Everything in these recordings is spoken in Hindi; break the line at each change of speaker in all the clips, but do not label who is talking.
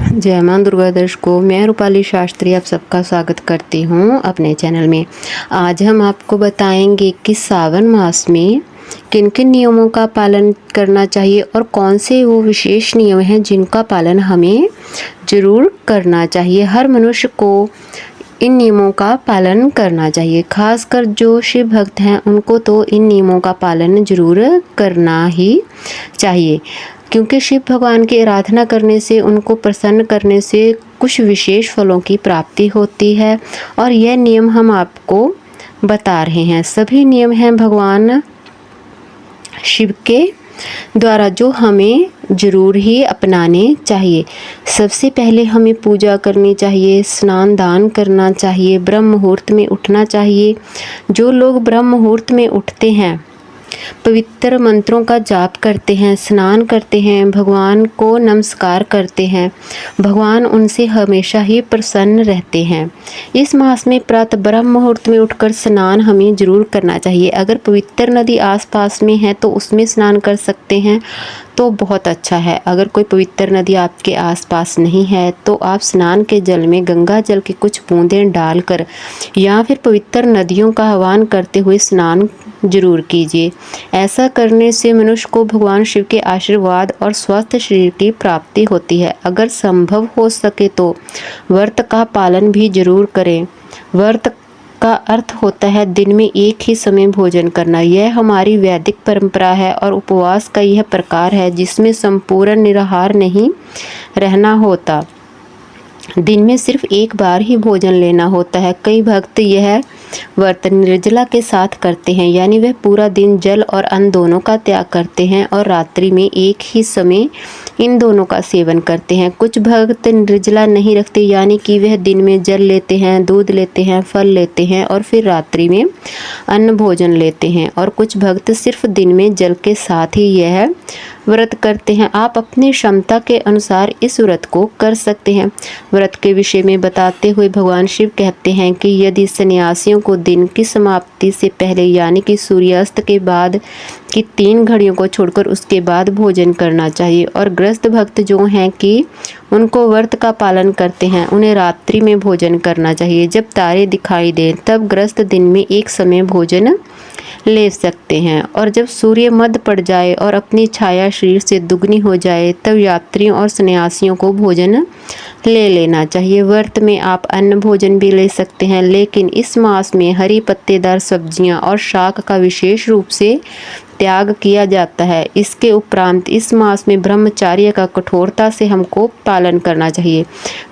जय मां दुर्गा दर्शकों, मैं रूपाली शास्त्री आप सबका स्वागत करती हूँ अपने चैनल में। आज हम आपको बताएंगे कि सावन मास में किन किन नियमों का पालन करना चाहिए और कौन से वो विशेष नियम हैं जिनका पालन हमें ज़रूर करना चाहिए। हर मनुष्य को इन नियमों का पालन करना चाहिए। खासकर जो शिव भक्त हैं उनको तो इन नियमों का पालन ज़रूर करना ही चाहिए, क्योंकि शिव भगवान की आराधना करने से, उनको प्रसन्न करने से कुछ विशेष फलों की प्राप्ति होती है। और यह नियम हम आपको बता रहे हैं। सभी नियम हैं भगवान शिव के द्वारा जो हमें ज़रूर ही अपनाने चाहिए। सबसे पहले हमें पूजा करनी चाहिए, स्नान दान करना चाहिए, ब्रह्म मुहूर्त में उठना चाहिए। जो लोग ब्रह्म मुहूर्त में उठते हैं, पवित्र मंत्रों का जाप करते हैं, स्नान करते हैं, भगवान को नमस्कार करते हैं, भगवान उनसे हमेशा ही प्रसन्न रहते हैं। इस मास में प्रातः ब्रह्म मुहूर्त में उठकर स्नान हमें ज़रूर करना चाहिए। अगर पवित्र नदी आसपास में है तो उसमें स्नान कर सकते हैं तो बहुत अच्छा है। अगर कोई पवित्र नदी आपके आसपास नहीं है तो आप स्नान के जल में गंगा जल की कुछ बूंदें डालकर या फिर पवित्र नदियों का आह्वान करते हुए स्नान जरूर कीजिए। ऐसा करने से मनुष्य को भगवान शिव के आशीर्वाद और स्वस्थ शरीर की प्राप्ति होती है। अगर संभव हो सके तो व्रत का पालन भी जरूर करें। व्रत का अर्थ होता है दिन में एक ही समय भोजन करना। यह हमारी वैदिक परंपरा है और उपवास का यह प्रकार है जिसमें संपूर्ण निराहार नहीं रहना होता। दिन में सिर्फ एक बार ही भोजन लेना होता है। कई भक्त यह व्रत निर्जला के साथ करते हैं, यानी वह पूरा दिन जल और अन्न दोनों का त्याग करते हैं और रात्रि में एक ही समय इन दोनों का सेवन करते हैं। कुछ भक्त निर्जला नहीं रखते, यानी कि वह दिन में जल लेते हैं, दूध लेते हैं, फल लेते हैं और फिर रात्रि में अन्न भोजन लेते हैं। और कुछ भक्त सिर्फ दिन में जल के साथ ही यह व्रत करते हैं। आप अपनी क्षमता के अनुसार इस व्रत को कर सकते हैं। व्रत के विषय में बताते हुए भगवान शिव कहते हैं कि यदि सन्यासियों को दिन की समाप्ति से पहले, यानी कि सूर्यास्त के बाद की 3 घड़ियों को छोड़कर उसके बाद भोजन करना चाहिए। और ग्रस्त भक्त जो हैं कि उनको व्रत का पालन करते हैं, उन्हें रात्रि में भोजन करना चाहिए। जब तारे दिखाई दें तब ग्रस्त दिन में एक समय भोजन ले सकते हैं, और जब सूर्य मध्य पड़ जाए और अपनी छाया शरीर से दुगनी हो जाए तब यात्रियों और सन्यासियों को भोजन ले लेना चाहिए। व्रत में आप अन्न भोजन भी ले सकते हैं, लेकिन इस मास में हरी पत्तेदार सब्जियां और शाक का विशेष रूप से त्याग किया जाता है। इसके उपरांत इस मास में ब्रह्मचर्य का कठोरता से हमको पालन करना चाहिए।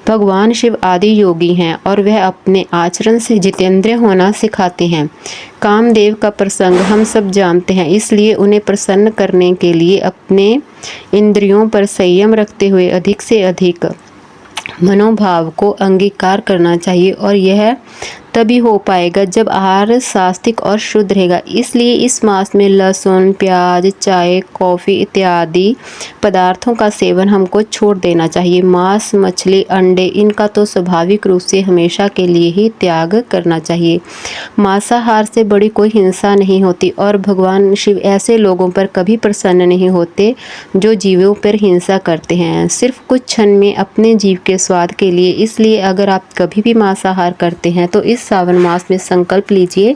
भगवान शिव आदि योगी हैं और वह अपने आचरण से जितेंद्रिय होना सिखाते हैं। कामदेव का प्रसंग हम सब जानते हैं, इसलिए उन्हें प्रसन्न करने के लिए अपने इंद्रियों पर संयम रखते हुए अधिक से अधिक मनोभाव को अंगीकार करना चाहिए। और यह तभी हो पाएगा जब आहार सात्विक और शुद्ध रहेगा। इसलिए इस मास में लहसुन, प्याज, चाय, कॉफ़ी इत्यादि पदार्थों का सेवन हमको छोड़ देना चाहिए। मांस, मछली, अंडे इनका तो स्वाभाविक रूप से हमेशा के लिए ही त्याग करना चाहिए। मांसाहार से बड़ी कोई हिंसा नहीं होती और भगवान शिव ऐसे लोगों पर कभी प्रसन्न नहीं होते जो जीवों पर हिंसा करते हैं, सिर्फ कुछ क्षण में अपने जीव के स्वाद के लिए। इसलिए अगर आप कभी भी मांसाहार करते हैं तो इस सावन मास में संकल्प लीजिए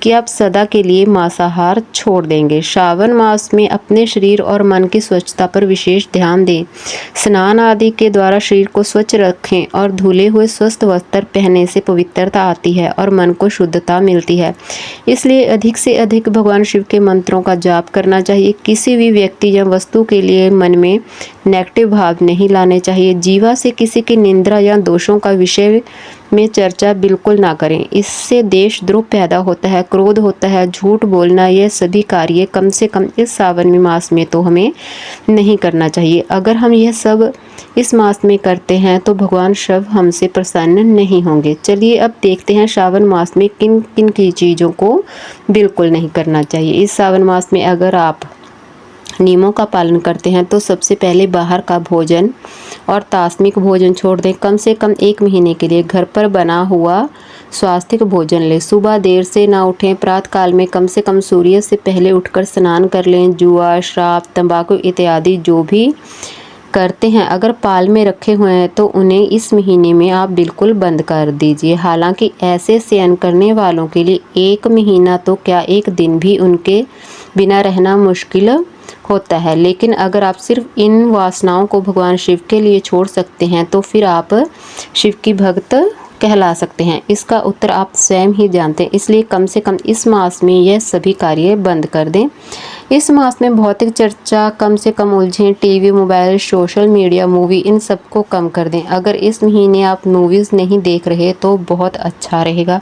कि आप सदा के लिए मांसाहार छोड़ देंगे। श्रावण मास में अपने शरीर और मन की स्वच्छता पर विशेष ध्यान दें। स्नान आदि के द्वारा शरीर को स्वच्छ रखें और धुले हुए स्वस्थ वस्त्र पहनने से पवित्रता आती है और मन को शुद्धता मिलती है। इसलिए अधिक से अधिक भगवान शिव के मंत्रों का जाप करना चाहिए। किसी भी व्यक्ति या वस्तु के लिए मन में नेगेटिव भाव नहीं लाने चाहिए। जीवा से किसी की निंदा या दोषों का विषय में चर्चा बिल्कुल ना करें। इससे देशद्रोह पैदा होता है, क्रोध होता है, झूठ बोलना, यह सभी कार्य कम से कम इस सावन मास में तो हमें नहीं करना चाहिए। अगर हम यह सब इस मास में करते हैं तो भगवान शिव हमसे प्रसन्न नहीं होंगे। चलिए अब देखते हैं श्रावण मास में किन किन की चीज़ों को बिल्कुल नहीं करना चाहिए। इस सावन मास में अगर आप नियमों का पालन करते हैं तो सबसे पहले बाहर का भोजन और तात्मिक भोजन छोड़ दें। कम से कम 1 महीने के लिए घर पर बना हुआ स्वास्थ्य भोजन लें। सुबह देर से ना उठें। प्रातः काल में कम से कम सूर्य से पहले उठकर स्नान कर लें। जुआ, शराब, तंबाकू इत्यादि जो भी करते हैं, अगर पाल में रखे हुए हैं तो उन्हें इस महीने में आप बिल्कुल बंद कर दीजिए। हालांकि ऐसे शयन करने वालों के लिए 1 महीना तो क्या 1 दिन भी उनके बिना रहना मुश्किल होता है। लेकिन अगर आप सिर्फ इन वासनाओं को भगवान शिव के लिए छोड़ सकते हैं तो फिर आप शिव की भक्त कहला सकते हैं। इसका उत्तर आप स्वयं ही जानते हैं, इसलिए कम से कम इस मास में यह सभी कार्य बंद कर दें। इस मास में भौतिक चर्चा कम से कम उलझें, TV, mobile, social media, movie, इन सबको कम कर दें। अगर इस महीने आप मूवीज़ नहीं देख रहे तो बहुत अच्छा रहेगा।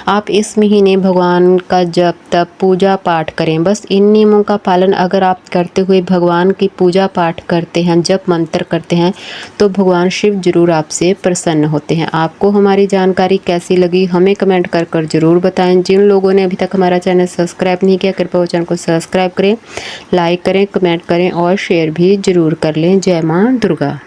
आप इस महीने भगवान का जप तप पूजा पाठ करें। बस इन नियमों का पालन अगर आप करते हुए भगवान की पूजा पाठ करते हैं, जप मंत्र करते हैं, तो भगवान शिव जरूर आपसे प्रसन्न होते हैं। आपको हमारी जानकारी कैसी लगी हमें कमेंट कर कर ज़रूर बताएं। जिन लोगों ने अभी तक हमारा चैनल सब्सक्राइब नहीं किया, कृपया वो चैनल को सब्सक्राइब करें, लाइक करें, कमेंट करें और शेयर भी ज़रूर कर लें। जय माँ दुर्गा।